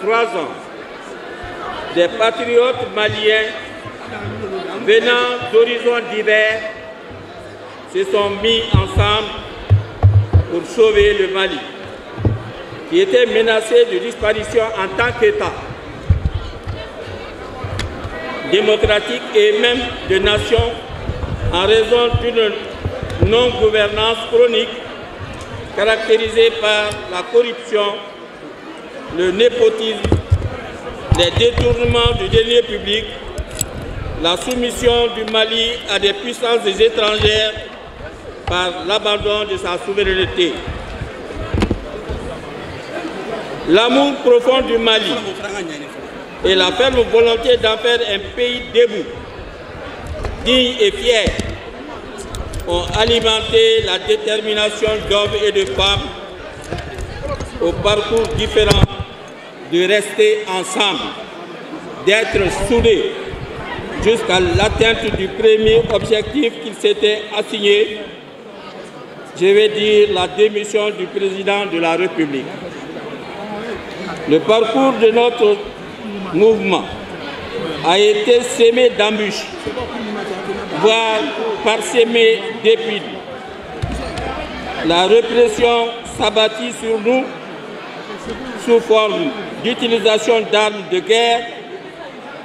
3 ans, des patriotes maliens venant d'horizons divers se sont mis ensemble pour sauver le Mali, qui était menacé de disparition en tant qu'État démocratique et même de nation en raison d'une non-gouvernance chronique caractérisée par la corruption, le népotisme, les détournements du denier public, la soumission du Mali à des puissances étrangères par l'abandon de sa souveraineté. L'amour profond du Mali et la ferme volonté d'en faire un pays debout, digne et fier, ont alimenté la détermination d'hommes et de femmes au parcours différent de rester ensemble, d'être soudés jusqu'à l'atteinte du premier objectif qu'ils s'étaient assigné, je vais dire la démission du président de la République. Le parcours de notre mouvement a été semé d'embûches, voire parsemé d'épines. La répression s'abattit sur nous sous forme d'utilisation d'armes de guerre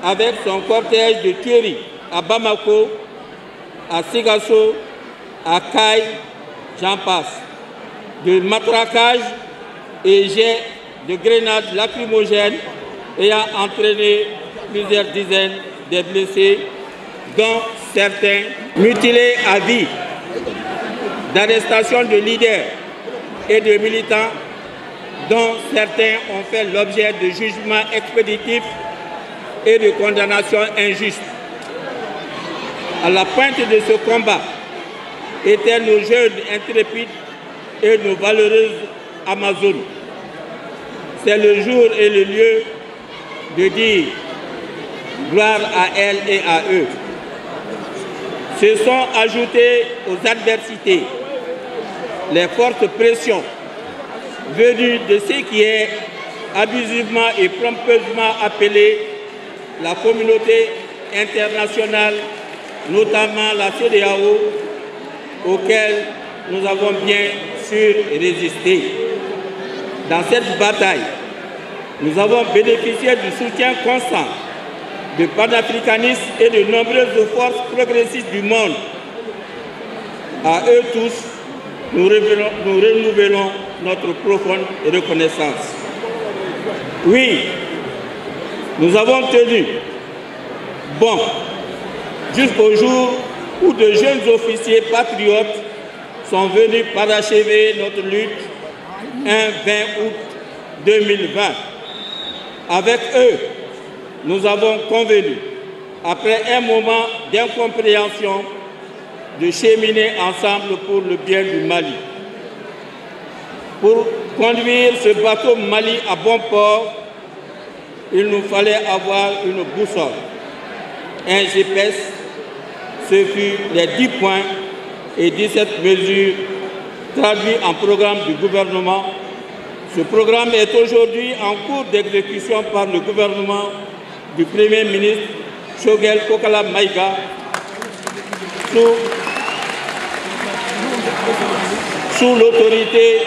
avec son cortège de tueries à Bamako, à Sigasso, à Kay, j'en passe, de matraquage et jets de grenades lacrymogènes ayant entraîné plusieurs dizaines de blessés, dont certains mutilés à vie, d'arrestations de leaders et de militants, dont certains ont fait l'objet de jugements expéditifs et de condamnations injustes. À la pointe de ce combat étaient nos jeunes intrépides et nos valeureuses Amazones. C'est le jour et le lieu de dire gloire à elles et à eux. Se sont ajoutées aux adversités les fortes pressions venues de ce qui est abusivement et pompeusement appelé la communauté internationale, notamment la CEDEAO, auquel nous avons bien sûr résisté. Dans cette bataille, nous avons bénéficié du soutien constant de panafricanistes et de nombreuses forces progressistes du monde. À eux tous, nous renouvelons notre profonde reconnaissance. Oui, nous avons tenu bon jusqu'au jour où de jeunes officiers patriotes sont venus parachever notre lutte un 20 août 2020. Avec eux, nous avons convenu, après un moment d'incompréhension, de cheminer ensemble pour le bien du Mali. Pour conduire ce bateau Mali à bon port, il nous fallait avoir une boussole, un GPS, ce fut les 10 points et 17 mesures traduits en programme du gouvernement. Ce programme est aujourd'hui en cours d'exécution par le gouvernement du Premier ministre Choguel Kokala Maïga sous l'autorité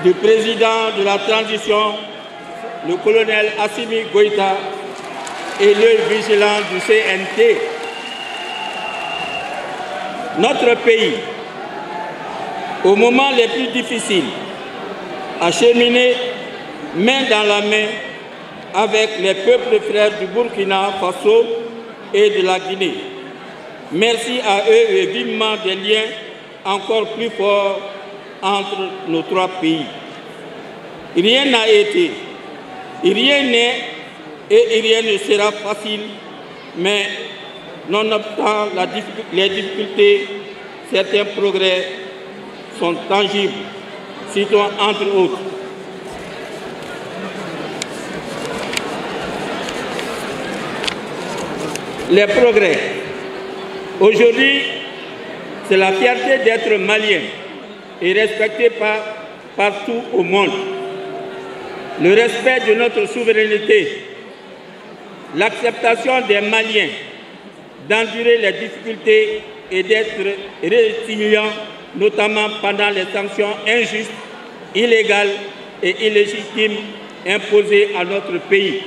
du président de la transition, le colonel Assimi Goïta, et l'œil vigilant du CNT. Notre pays, au moment les plus difficiles, a cheminé main dans la main avec les peuples frères du Burkina Faso et de la Guinée. Merci à eux et vivement des liens encore plus forts entre nos 3 pays. Rien n'a été, rien n'est et rien ne sera facile, mais nonobstant les difficultés, certains progrès sont tangibles. Citons entre autres les progrès. Aujourd'hui, c'est la fierté d'être malien et respecté partout au monde. le respect de notre souveraineté, l'acceptation des Maliens d'endurer les difficultés et d'être résilients, notamment pendant les sanctions injustes, illégales et illégitimes imposées à notre pays.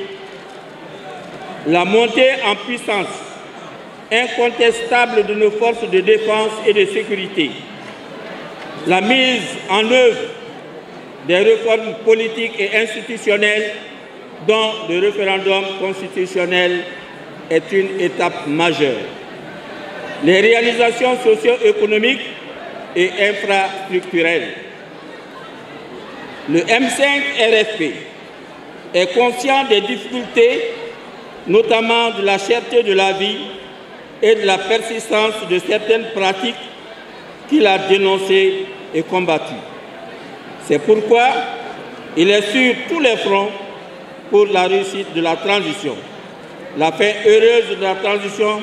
La montée en puissance incontestable de nos forces de défense et de sécurité, la mise en œuvre des réformes politiques et institutionnelles dont le référendum constitutionnel est une étape majeure. Les réalisations socio-économiques et infrastructurelles. Le M5 RFP est conscient des difficultés, notamment de la cherté de la vie et de la persistance de certaines pratiques qu'il a dénoncées et combattues. C'est pourquoi il est sur tous les fronts pour la réussite de la transition, la fin heureuse de la transition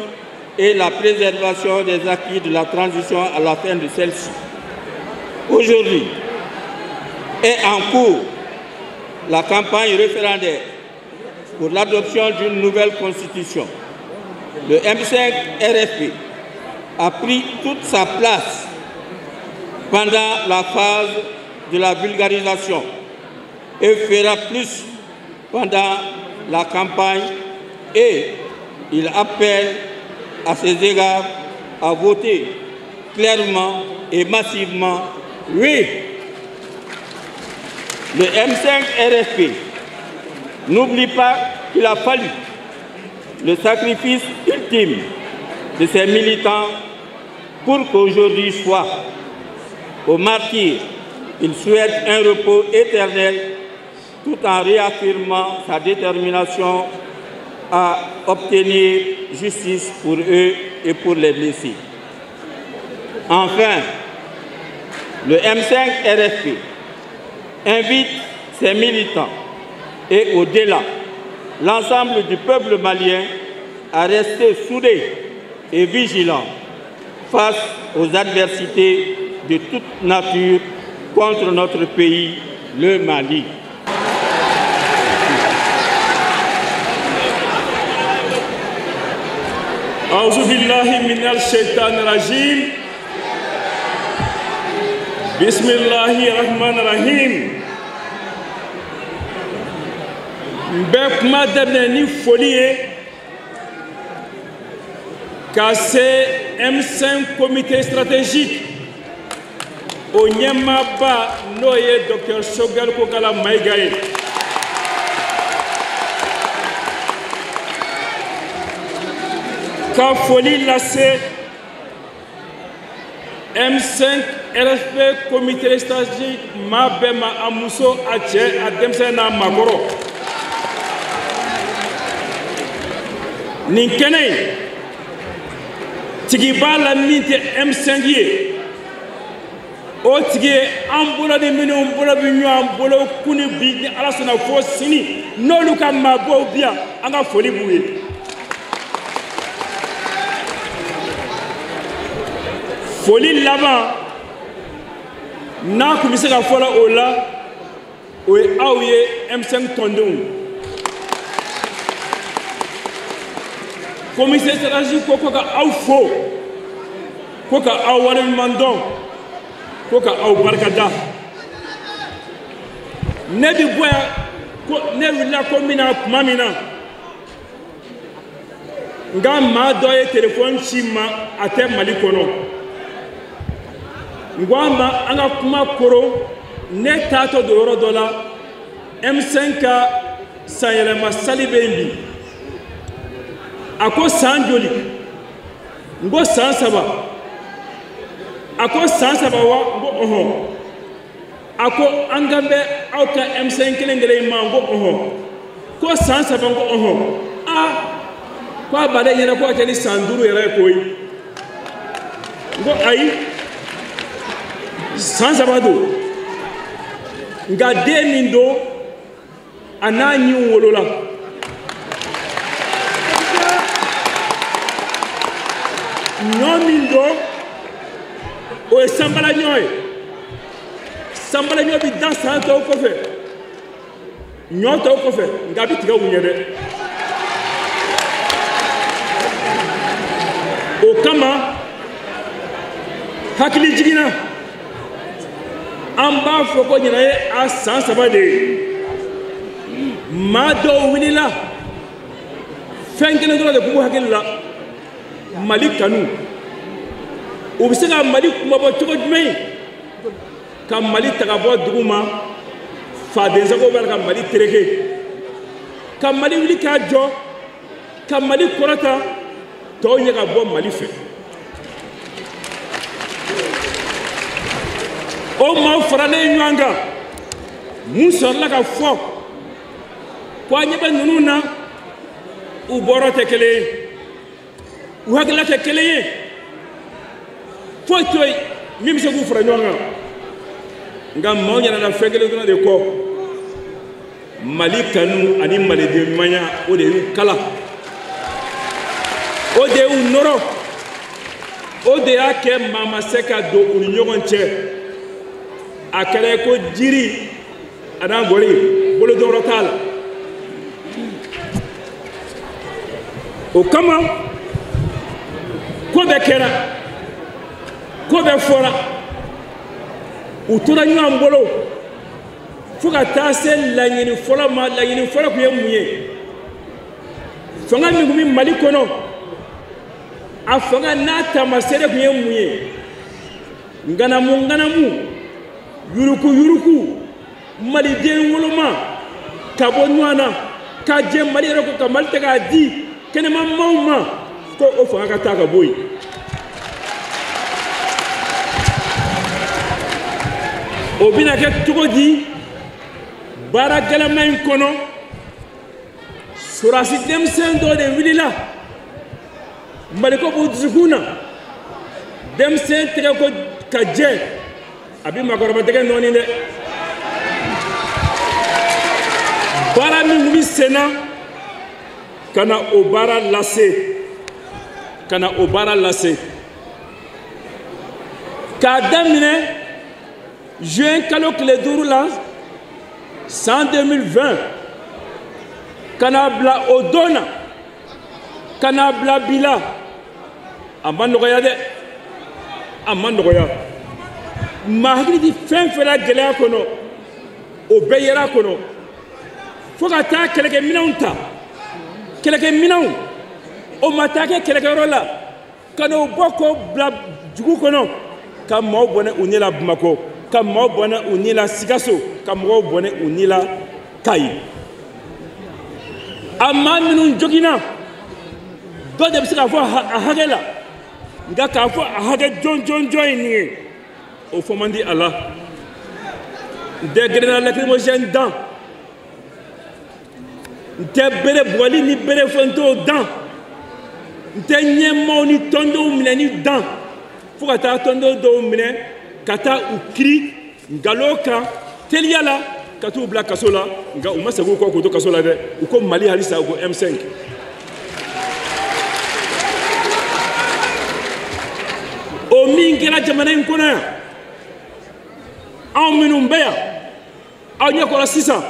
et la préservation des acquis de la transition à la fin de celle-ci. Aujourd'hui est en cours la campagne référendaire pour l'adoption d'une nouvelle constitution. Le M5 RFP a pris toute sa place pendant la phase de la vulgarisation et fera plus pendant la campagne, et il appelle à ces égards à voter clairement et massivement oui. Le M5 RFP n'oublie pas qu'il a fallu le sacrifice ultime de ses militants pour qu'aujourd'hui soit au martyr. Il souhaite un repos éternel tout en réaffirmant sa détermination à obtenir justice pour eux et pour les blessés. Enfin, le M5 RFP invite ses militants et au-delà l'ensemble du peuple malien à rester soudés et vigilants face aux adversités de toute nature contre notre pays, le Mali. A'udhu billahi minal shaitanir rajim. Bismillahirrahmanirrahim. Bɛ kuma daminɛ ni foli ye ka se M5 comité stratégique o ɲɛmaaba n'o ye Dr Choguel Kokala Maïga ye. Ka foli lase M5 RFP comité stratégique maa bɛɛ ma, a muso, a cɛ, a denmisɛn n'a maakɔrɔ. Nin kɛnɛ in tigi b'a la min tɛ M5 ye, o tigi ye an bolo ni minnu bolo bɛ ɲɔgɔn bolo kuni bi ni Ala sɔnna fo sini n'olu ka maabɔw bi yan an ka foli b'u ye. Foli laban n'a kun bɛ se ka fɔla o la o ye aw ye M5 tɔndenw. Comité stratégique ko ka aw fo, ko ka aw waleɲuman dɔn, ko ka aw barikada. Ne bi bɔ yan ko ne wulila ko min na tuma min na n ka maa dɔ ye téléphone ci n ma, a tɛ Mali kɔnɔ. N ko a ma an ka kuma koron, ne taatɔ don yɔrɔ dɔ la M5 ka sanyɛlɛma sali bɛ yen bi. A ko san joli? N ko san 3. A ko san 3 wa? N ko ɔhɔn. A ko an ka bɛ aw ka M5 kelen kelen ma? N ko ɔhɔn. Ko san 3? N ko ɔhɔn. Ko a b'ale ɲɛna ko a kɛ ni san 5 yɛrɛ ye koyi. N ko ayi, san 3 don. Nka den min don a n'a ɲinw wolola. Ɲɔ min don o ye sanbala ɲɔ ye. Sanbala ɲɔ bi dan san tɔw kɔfɛ. ɲɔ tɔw kɔfɛ nka bi tigɛ u ɲɛ dɛ o kama hakili jiginna an b'a fɔ ko ɲinan ye a san 3 de ye maa dɔw wulila fɛn kelen dɔrɔn de k'u hakili la Mali kanu u bɛ se ka Mali kumabɔ cogo jumɛn ka Mali ta ka bɔ dugu ma fadensago b'a la ka Mali tereke ka Mali wuli k'a jɔ ka Mali kɔrɔta tɔw ɲɛ ka bɔ Mali fɛ o maaw faralen ɲɔgɔn kan mun sɔrɔla ka fɔ ko a ɲɛ bɛ ninnu na u bɔrɔ tɛ kelen ye u hakilila tɛ kelen ye foyi to yen min bɛ se k'u fara ɲɔgɔn kan nka maaw ɲɛna fɛn kelen dɔrɔn de kɔ Mali kanu ani maliden ɲumanya o de y'u kala o de y'u nɔrɔ o de y'a kɛ maa ma se ka don u ni ɲɔgɔn cɛ a kɛra ko jiri a n'a gɔri bolodɔrɔ t'a la o kama ko bɛɛ kɛra ko bɛɛ fɔra u tora ɲɔgɔn bolo fo ka taa se laɲini fɔlɔ ma laɲini fɔlɔ tun ye mun ye fanga min tun bɛ Mali kɔnɔ a fanga n'a taamasere tun ye mun ye nganamu yuruku maliden woloma ka bɔ ɲɔgɔn na ka jɛ Mali yɛrɛ ko ka Mali ta k'a di kɛnɛma maaw ma ko o fanga ka taa ka bɔ yen o bɛna kɛ cogo di baara gɛlɛma in kɔnɔ Sorasi denmisɛn dɔ de wulila Maliko b'u dusukun na denmisɛn tɛgɛ ko ka jɛ a bɛ maakɔrɔba tɛgɛ nɔɔni dɛ baara min tun bɛ sen na ka na o baara lase k'a daminɛ juin kalo tile 5 la san 2020 ka n'a bila o don na ka n'a bila bi la a ma nɔgɔya dɛ a ma nɔgɔya maa hakili di fɛn fɛn la gɛlɛya kɔnɔ o bɛɛ yera kɔnɔ fo ka taa kɛlɛkɛminɛnw ta kɛlɛkɛminɛnw o ma taa kɛ kɛlɛkɛyɔrɔ la ka n'o bɔ k'o bila dugu kɔnɔ ka maaw bɔnɛ u ɲɛ la Bamakɔ ka maaw bɔnɛ u ɲɛ la Sikaso ka mɔgɔw bɔnɛ u ɲɛ la Kayi a maa minnu joginna dɔ de bɛ se k'a fɔ a hakɛ la nka k'a fɔ a hakɛ jɔn ye nin ye o fɔ man di a la n tɛ grenade lacrymogène dan n tɛ bere bugɔli ni bere fɛntɔw dan n tɛ ɲɛmaaw ni tɔndenw minɛni dan fo ka taa tɔnden dɔw minɛ ka taa u kiri nkalon kan teliya la ka t'u bila kaso la nka u ma segin u kɔ k'u to kaso la dɛ u ko Mali halisa u ko M5 o min kɛra jamana in kɔnɔ yan anw minnu bɛ yan aw ɲɛkɔrɔ sisan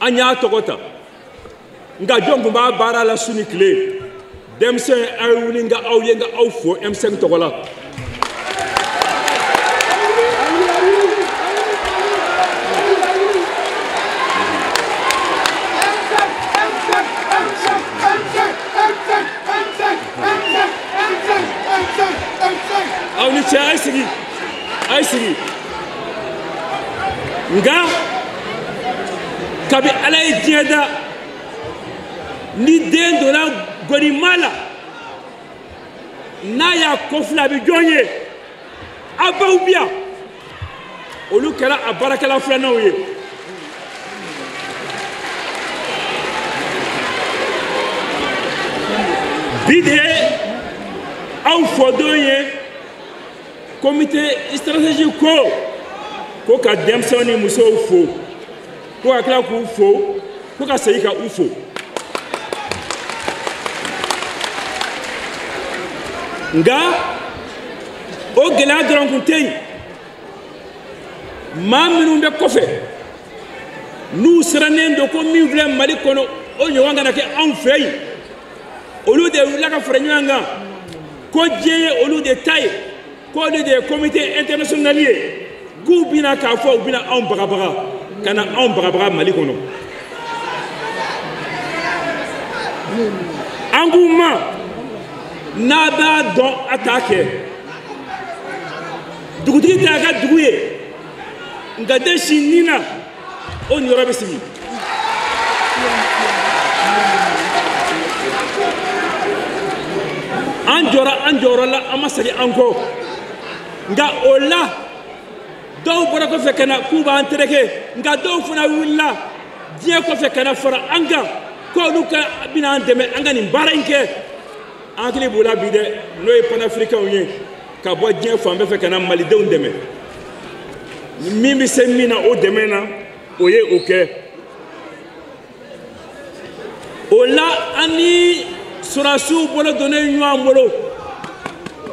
an y'a tɔgɔ ta nka jɔn tun b'a baara la su ni tile denmisɛn a ye wuli nka aw ye nka aw fo M5 tɔgɔ la aw ni cɛ a ye sigi nka kabi Ala ye diɲɛ da ni den donna gɔnima la n'a y'a kɔfilɛ a bɛ jɔn ye a baw bi yan olu kɛra a baarakɛla filananw ye bi de ye aw fɔdon ye comité stratégique ko ka denmisɛnw ni musow fo ko ka tila k'u fo ko ka segin ka u fo nka o gɛlɛya dɔrɔn tun tɛ yen maa minnu bɛ kɔfɛ n'u sirannen don ko min filɛ Mali kɔnɔ o ɲɔgɔn kana kɛ anw fɛ yen olu de wulila ka fara ɲɔgɔn kan ko diɲɛ ye olu de ta ye k'olu de ye comité international ye k'u bɛna k'a fɔ u bɛna anw bagabaga ka na anw bagabaga Mali kɔnɔ an k'u ma n'a b'a dɔn a t'a kɛ dugutigi t'a ka dugu ye nka den si nin na o niyɔrɔ bɛ sigi an jɔra la an ma segin an kɔ nka o la dɔw bɔra kɔfɛ ka na k'u b'an tereke nka dɔw fana wulila diɲɛ kɔfɛ ka na fara an kan k'olu ka bɛna an dɛmɛ an ka nin baara in kɛ an hakili b'o la bi dɛ n'o ye panafricains ye ka bɔ diɲɛ fan bɛɛ fɛ ka na malidenw dɛmɛ min bɛ se min na o dɛmɛ na o ye o kɛ o la an ni sɔrɔdasiw bolo donnen ɲɔgɔn bolo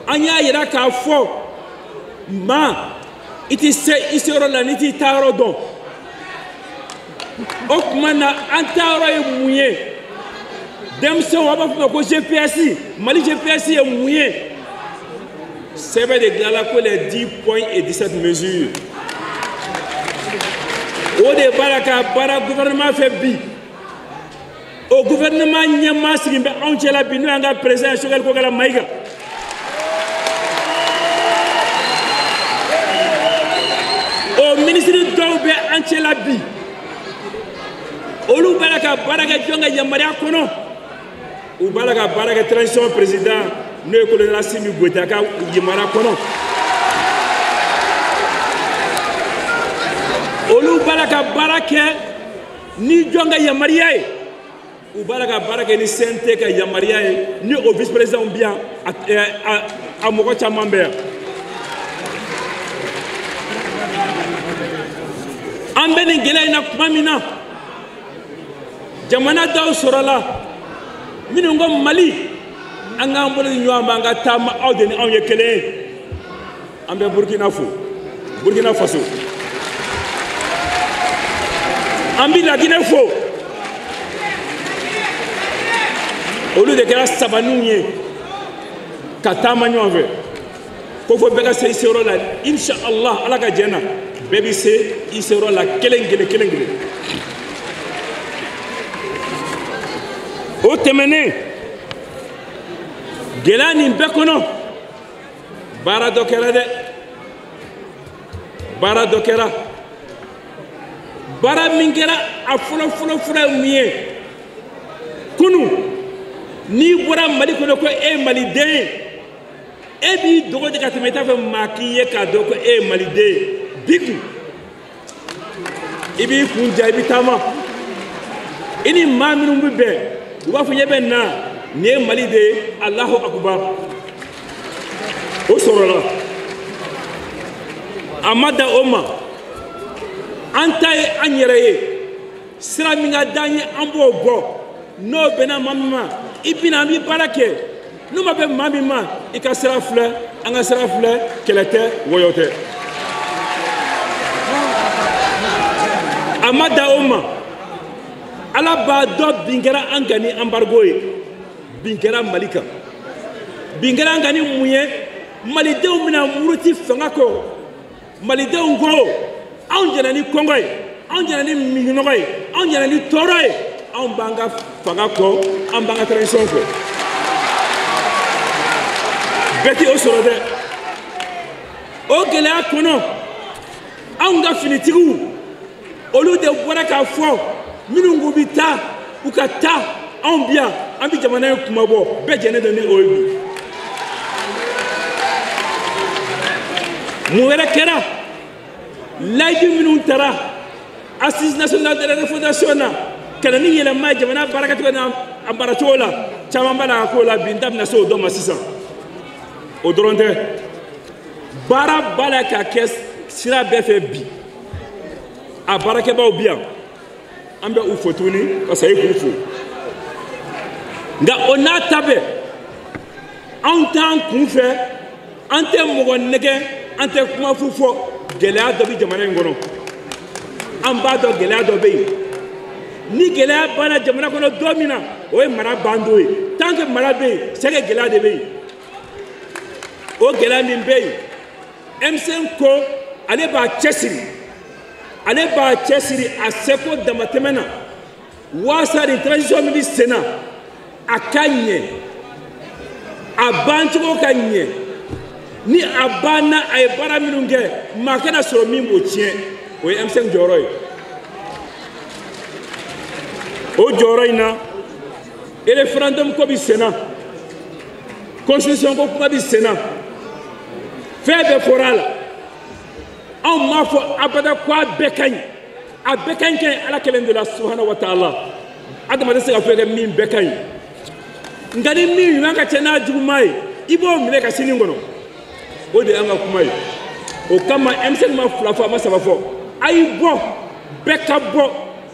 an y'a yira k'a fɔ maa i tɛ se i seyɔrɔ la n'i t'i taa yɔrɔ dɔn o tuma na an taa yɔrɔ ye mun ye denmisɛnw a b'a fɔ ko GPS Mali GPS ye mun ye sɛbɛn de dilanna ko les 10 points et 17 mesures o de b'a la ka baara gouvernement fɛ bi o gouvernement ɲɛmaa sigilen bɛ anw cɛla bi n'o y'an ka président Sogɛli Kokala Mayiga o ministre dɔw bɛ an cɛla bi olu b'a la ka baara kɛ jɔn ka yamaruya kɔnɔ u b'a la ka baara kɛ transition président n'o ye colonel Assimi Goïta ka yamaruya kɔnɔ olu b'a la ka baara kɛ ni jɔn ka yamaruya ye u b'a la ka baara kɛ ni CNT ka yamaruya ye ni o vice président bi yan a mɔgɔ caman bɛ yan an bɛ nin gɛlɛya in na tuma min na jamana dɔw sɔrɔla minnu ko Mali an k'an bolo di ɲɔgɔn ma an ka taama aw de ni anw ye kelen ye an bɛ Burkina Faso an bɛ Laginɛ fo olu de kɛra sabaninw ye ka taama ɲɔgɔn fɛ ko fo bɛɛ ka se i seyɔrɔ la inshallah ala ka jɛn na bɛɛ bɛ se i seyɔrɔ la kelen kelen o tɛmɛnen gɛlɛya nin bɛɛ kɔnɔ baara dɔ kɛra dɛ baara min kɛra a fɔlɔ ye mun ye kunu n'i bɔra Mali kɔnɔ ko e ye maliden ye e b'i dogo de ka tɛmɛ i t'a fɛ maa k'i ye k'a dɔn ko e ye maliden ye bi kun i b'i kun ja i bɛ taama i ni maa minnu bɛ bɛn u b'a fɔ ɲɛ bɛ na nin ye Mali de ye Alahu Akubar o sɔrɔla a ma da o ma an ta ye an yɛrɛ ye sira min ka d'an ye an b'o bɔ n'o bɛnna maa min ma i bɛna an bɛ baara kɛ n'o ma bɛn maa min ma i ka sira filɛ an ka sira filɛ kɛlɛ tɛ wɔyɔ tɛ a ma da o ma ala b'a dɔn bin kɛra an kan ni embargo ye bin kɛra Mali kan bin kɛra an kan ni mun ye malidenw bɛna muruti fanga kɔ malidenw ko anw jɛna ni kɔngɔ ye anw jɛna ni minɔgɔ ye anw jɛna ni tɔɔrɔ ye anw b'an ka fanga kɔ an b'an ka transition kɔ bɛɛ tɛ o sɔrɔ dɛ o gɛlɛya kɔnɔ anw ka finitigiw olu de bɔra k'a fɔ minnu ko bɛ taa u ka taa anw bi yan an bɛ jamana in kuma bɔ bɛɛ jɛnnen don ni o ye bi mun wɛrɛ kɛra layidu minnu taara assise nationale de la refondation na ka na ni yɛlɛma ye jamana baarakɛcogo n'a baaracogo la caman b'a la ka k'o la bi n da bɛna se o dɔ ma sisan o dɔrɔn tɛ baara b'a la ka kɛ sira bɛɛ fɛ bi a baarakɛbaaw bi yan an bɛ u fo tuguni ka segin k'u fo nka o n'a ta bɛɛ anw t'an kun fɛ an tɛ mɔgɔ nɛgɛ an tɛ kuma fu fɔ gɛlɛya dɔ bɛ jamana in kɔnɔ an b'a dɔn gɛlɛya dɔ bɛ yen ni gɛlɛya banna jamana kɔnɔ don min na o ye mara bando ye tant que mara bɛ yen c'est que gɛlɛya de bɛ yen o gɛlɛya min bɛ yen M5 ko ale b'a cɛsiri a seko damatɛmɛ na waasa ni transition min bɛ sen na a ka ɲɛ a bancogo ka ɲɛ ni a banna a ye baara minnu kɛ maa kana sɔrɔ min b'o tiɲɛ o ye M5 jɔyɔrɔ ye o jɔyɔrɔ in na référendum ko bɛ sen na constitution ko kuma bɛ sen na fɛn bɛɛ fɔra a la anw m'a fɔ abada ko a bɛɛ ka ɲi ala kelen de la subhanahu wa ta'ala adamaden se ka fɛn kɛ min bɛɛ ka ɲi nka ni min ɲuman ka cɛ n'a juguman ye i b'o minɛ ka sini kɔnɔ o de y'an ka kuma ye o kama M5 ma fila fɔ a ma saba fɔ a y'i bɔ bɛɛ ka bɔ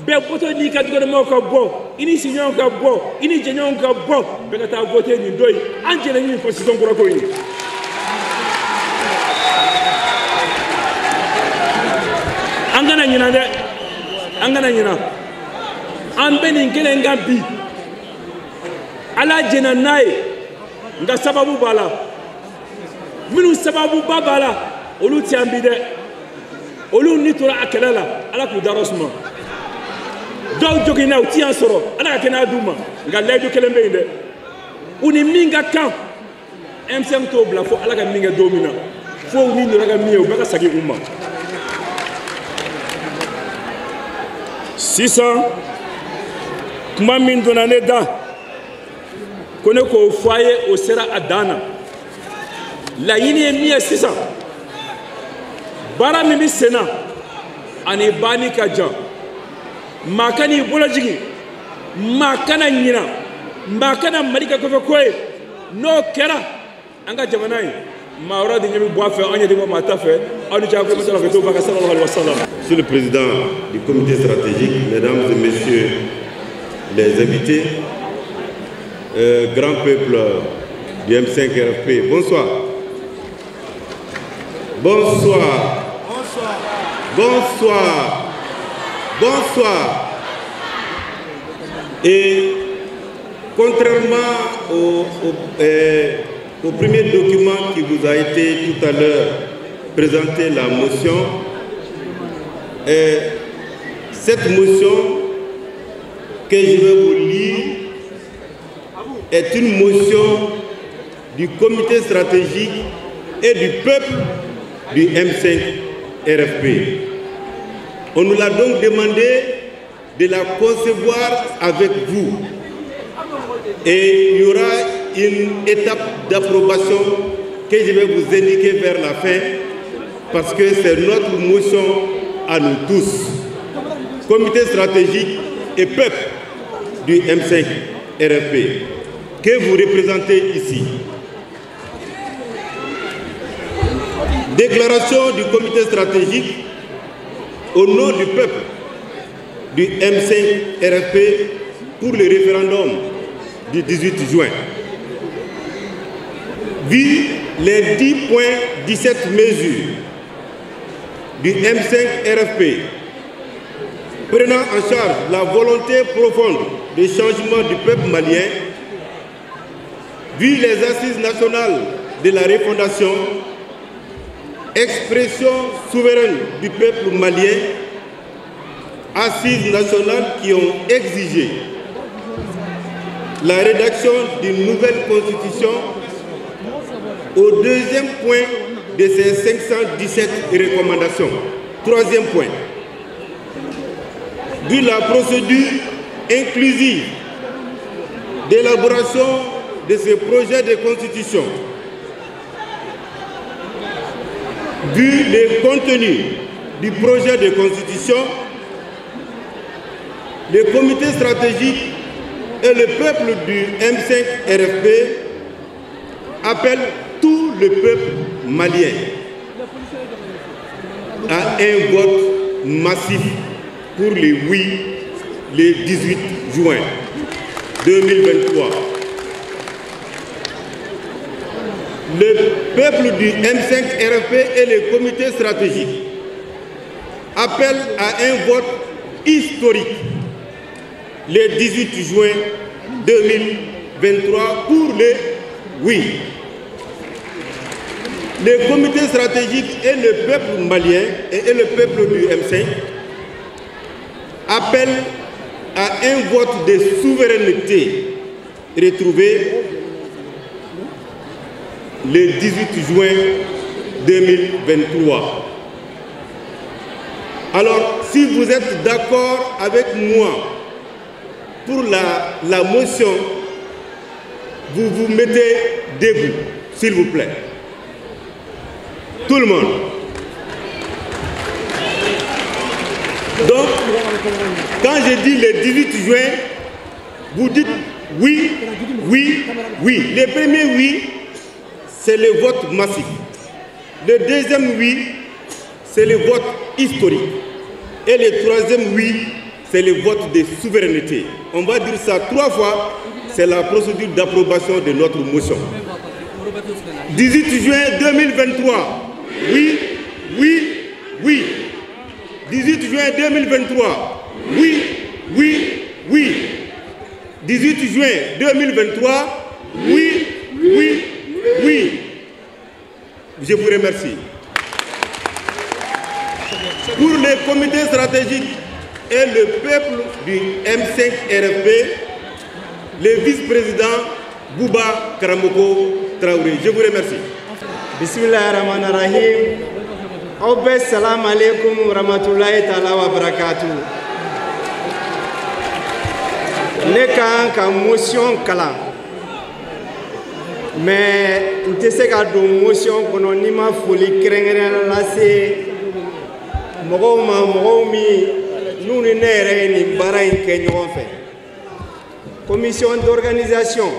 bɛɛ bɔtɔ n'i ka dukɔnɔmɔgɔw ka bɔ i ni siɲɔgɔnw ka bɔ i ni jɛɲɔgɔnw ka bɔ bɛɛ ka taa voter nin don ye an jɛnna nin constitution kura ko ye an kana ɲina dɛ an kana ɲina an bɛ nin kelen kan bi ala jɛna n'a ye nka sababu b'a la minnu sababuba b'a la olu tɛ an bi dɛ olu ni tora a kɛlɛ la ala k'u dayɔrɔ suma dɔw joginna u tɛ yan sɔrɔ ala ka kɛnɛya d'u ma nka layidu kelen bɛ yen dɛ u ni min ka kan M5 t'o bila fo ala ka min kɛ don min na fo u ni nɔrɔ ka min ye u bɛɛ ka segin u ma sisan kuma min donna ne da ko ne k'o fɔ a ye o sera a dan na laɲini ye min ye sisan baara min bɛ sen na ani banni ka jan maa ka n'i bolo jigin maa kana ɲina maa kana mali kɛ kɔfɛ ko ye n'o kɛra an ka jamana in maa wɛrɛ de ɲɛ bɛ bɔ a fɛ an ɲɛ de bɔ maa ta fɛ aw ni cɛ ko masala ka to ba ka sallallahu alaihi wa sallam. Monsieur le Président du comité stratégique, Mesdames et Messieurs les invités, grand peuple du M5 RFP, bonsoir. Bonsoir. Bonsoir. Bonsoir. Et contrairement au premier document qui vous a été tout à l'heure présenté, la motion, cette motion que je vais vous lire est une motion du comité stratégique et du peuple du M5 RFP. On nous l'a donc demandé de la concevoir avec vous. Et il y aura une étape d'approbation que je vais vous indiquer vers la fin parce que c'est notre motion à nous tous. Comité stratégique et peuple du M5 RFP que vous représentez ici. Déclaration du comité stratégique au nom du peuple du M5 RFP pour le référendum du 18 juin. Vu les 10.17 mesures du M5 RFP prenant en charge la volonté profonde de changement du peuple malien, vu les assises nationales de la refondation, expression souveraine du peuple malien, assises nationales qui ont exigé la rédaction d'une nouvelle constitution au deuxième point de ces 517 recommandations. Troisième point, vu la procédure inclusive d'élaboration de ce projet de constitution, vu le contenu du projet de constitution, le comité stratégique et le peuple du M5 RFP appellent tout le peuple malien à un vote massif pour le oui le 18 juin 2023. Le peuple du M5 RFP et le comité stratégique appelle à un vote historique le 18 juin 2023 pour le oui. Le comité stratégique et le peuple malien et le peuple du M5 appellent à un vote de souveraineté retrouvé le 18 juin 2023. Alors, si vous êtes d'accord avec moi pour la motion, vous vous mettez debout, s'il vous plaît. Tout le monde. Donc, quand je dis le 18 juin, vous dites oui, oui, oui. Le premier oui, c'est le vote massif. Le deuxième oui, c'est le vote historique. Et le troisième oui, c'est le vote de souveraineté. On va dire ça 3 fois, c'est la procédure d'approbation de notre motion. 18 juin 2023, oui, oui, oui. 18 juin 2023, oui, oui, oui. 18 juin 2023, oui, oui, oui. Je vous remercie. Pour le comité stratégique et le peuple du M5 RFP, le vice-président Bouba Karamoko Traoré. Je vous remercie. Bismillahirrahmanirrahim. Obbe salam alaikum rahmatullahi ta'ala wa barakatuh. Ne kan ka motion kala. Mais n tɛ se ka don motion kɔnɔ ni ma foli kɛrɛnkɛrɛnnen lase mɔgɔw ma mɔgɔw min n'u ni ne yɛrɛ ye nin baara in kɛ ɲɔgɔn fɛ. Commission d'organisation,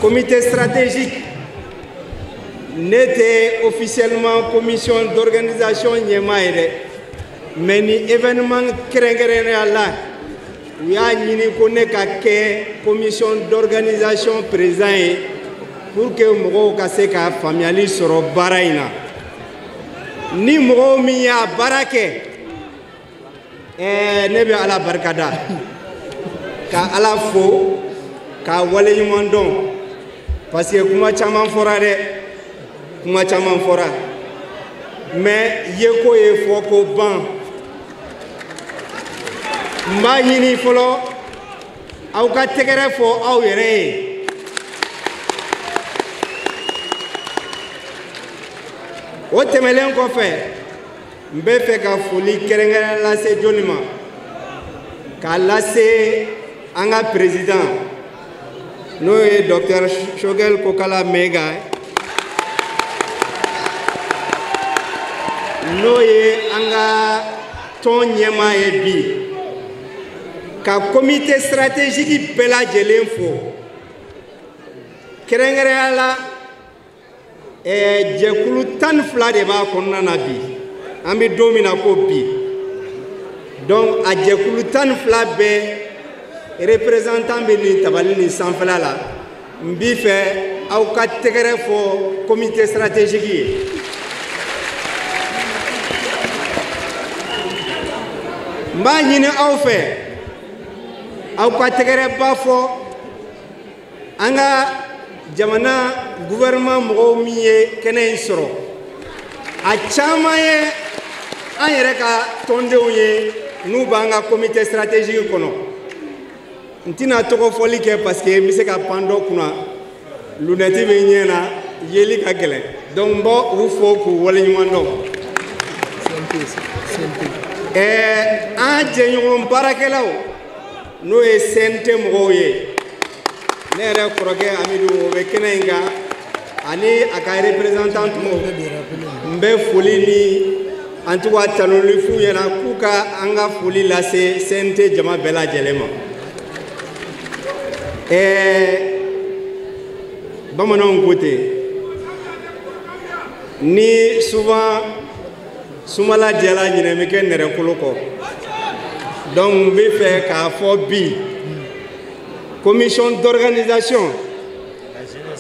comité stratégique, n'était officiellement commission d'organisation ɲɛmaa ye dɛ, mais ni événement kɛrɛnkɛrɛnnen la u y'a ɲini ko ne ka kɛ commission d'organisation président ye pour que mɔgɔw ka se ka faamuyali sɔrɔ baara in na. Ni mɔgɔw min y'a baara kɛ ne bɛ Ala barikada ka Ala fo ka waleɲuman dɔn parce que kuma caman fɔra dɛ, kuma caman fɔra, mais yeko ye fɔ ko ban. N b'a ɲini fɔlɔ aw ka tɛgɛrɛ fɔ aw yɛrɛ ye. O tɛmɛlen kɔfɛ n bɛ fɛ ka foli kɛrɛnkɛrɛnnen lase jɔnni ma, k'a lase an ka président n'o ye Dr Shogel Kokala Mega, n'o ye an ka tɔn ɲɛmaa ye bi, ka comité stratégique bɛɛ lajɛlen fo. Kɛrɛnkɛrɛnnenya la jɛkulu 12 de b'a kɔnɔna na bi, an bɛ don min na ko bi. Donc a jɛkulu 12 bɛɛ représentant bɛ nin tabali nin sanfɛla la. N b'i fɛ aw ka tɛgɛrɛ fɔ comité stratégique ye. N b'a ɲini aw fɛ aw ka tɛgɛrɛ ba fɔ an ka jamana gouvernement mɔgɔw min ye kɛnɛ in sɔrɔ. A caman ye an yɛrɛ ka tɔndenw ye n'u b'an ka comité stratégique kɔnɔ. N tɛna tɔgɔ fɔli kɛ parce que n bɛ se ka pan dɔ kunna, lunette bɛ ɲɛ na, yeli ka gɛlɛn. Donc n b'u fo k'u waleɲuman dɔn. An jɛɲɔgɔn baarakɛlaw n'o ye CNT mɔgɔw ye, ne yɛrɛ kɔrɔkɛ Amidu o bɛ kɛnɛ in kan ani a ka représentant n bɛ foli ni en tout cas tanuli f'u ɲɛna k'u ka an ka foli lase CNT jama bɛɛ lajɛlen ma. Bamananw ko ten, ni souvent sumala jɛla ɲinɛ bɛ kɛ nɛrɛkolo kɔ. Donc n bɛ fɛ k'a fɔ bi commission d'organisation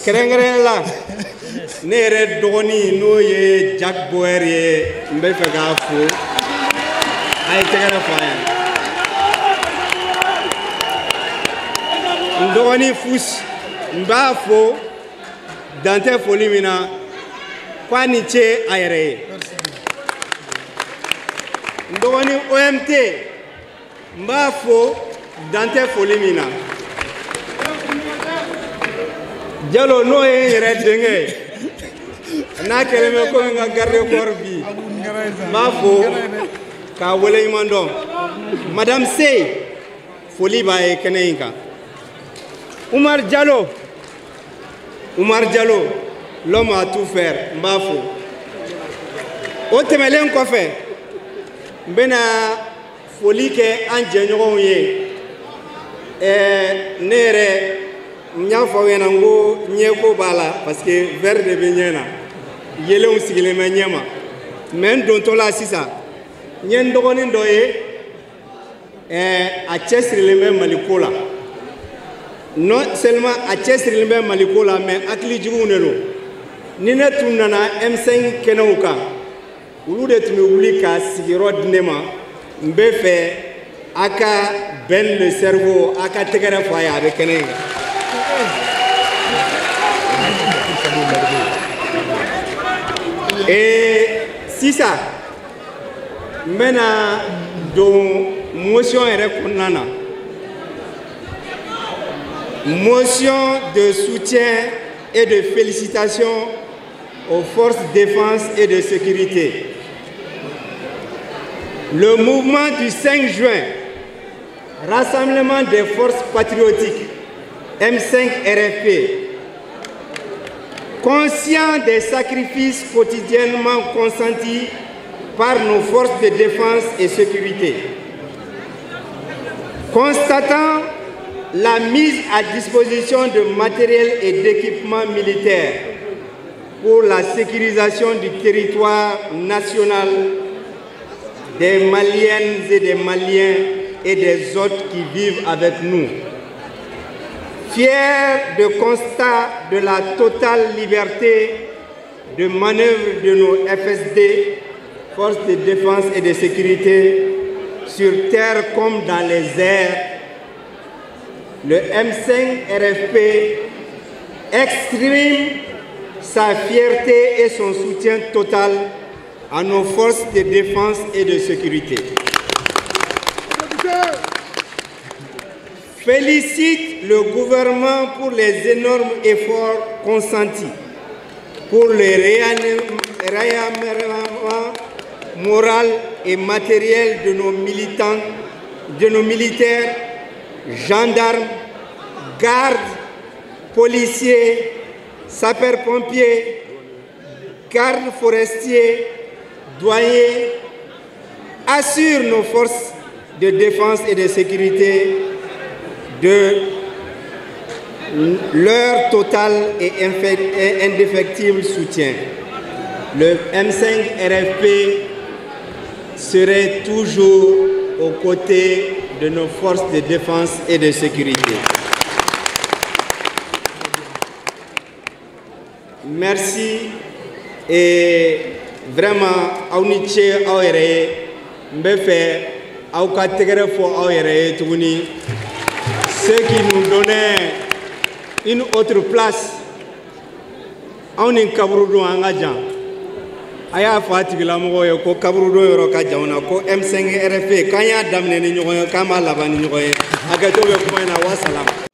kɛrɛnkɛrɛnnen la ne yɛrɛ dɔgɔnin n'o ye Jack Boer ye n bɛ fɛ k'a fo a ye tɛgɛrɛ fɔ a ye n dɔgɔnin Fusi n b'a fo dan tɛ foli min na k'a ni ce a yɛrɛ ye n dɔgɔnin OMT n b'a fo dan tɛ foli min na Jalo n'o ye n yɛrɛ denkɛ ye n'a kɛlen bɛ komi n ka garde corps bi n b'a fo k'a waleɲuman dɔn Madame Sey foli b'a ye kɛnɛ in kan Umar Diallo l'homme à tout faire n b'a fo o tɛmɛlen kɔfɛ n bɛna foli kɛ an jɛɲɔgɔnw ye ne yɛrɛ n y'a fɔ aw ɲɛna n ko ɲɛko b'a la parce que verre de bɛ ɲɛ na yelenw sigilen bɛ ɲɛ ma mais n dontɔ la sisan n ye n dɔgɔnin dɔ ye a cɛsirilen bɛ Maliko la non seulement a cɛsirilen bɛ Maliko la mais hakilijuguw de don ni ne tun nana M5 kɛnɛw kan olu de tun bɛ wuli ka sigiyɔrɔ di ne ma n bɛ fɛ a ka bɛn le cerveau a ka tɛgɛrɛ fɔ a ye a bɛ kɛnɛ in kan sisan n bɛna don motion yɛrɛ kɔnɔna na motion de soutien et de félicitations aux forces de défense et de sécurité. Le mouvement du 5 juin, Rassemblement des forces patriotiques, M5 RFP, conscient des sacrifices quotidiennement consentis par nos forces de défense et sécurité, constatant la mise à disposition de matériel et d'équipements militaires pour la sécurisation du territoire national des Maliennes et des Maliens et des autres qui vivent avec nous. Fiers de constat de la totale liberté de manœuvre de nos FSD, forces de défense et de sécurité, sur terre comme dans les airs, le M5 RFP exprime sa fierté et son soutien total à nos forces de défense et de sécurité. Félicite le gouvernement pour les énormes efforts consentis pour le réarmement moral et matériel de nos militants, de nos militaires, gendarmes, gardes, policiers, sapeurs-pompiers, gardes forestiers, douaniers, assurent nos forces de défense et de sécurité de leur total et indéfectible soutien. Le M5 RFP serait toujours aux côtés de nos forces de défense et de sécurité. Merci et vraiment, Auniché Aouere, Mbefe, Aoukategrefo Aouere, Touni, ceux qui nous donnaient une autre place, Aounin Kabroudou Angadjan, Aya Fatigla Moyo, Kabroudou Yorokadjauna, M5 RFP, Kanya Damne Nyoye, Kama Laban Nyoye, Agato Point Wasalam.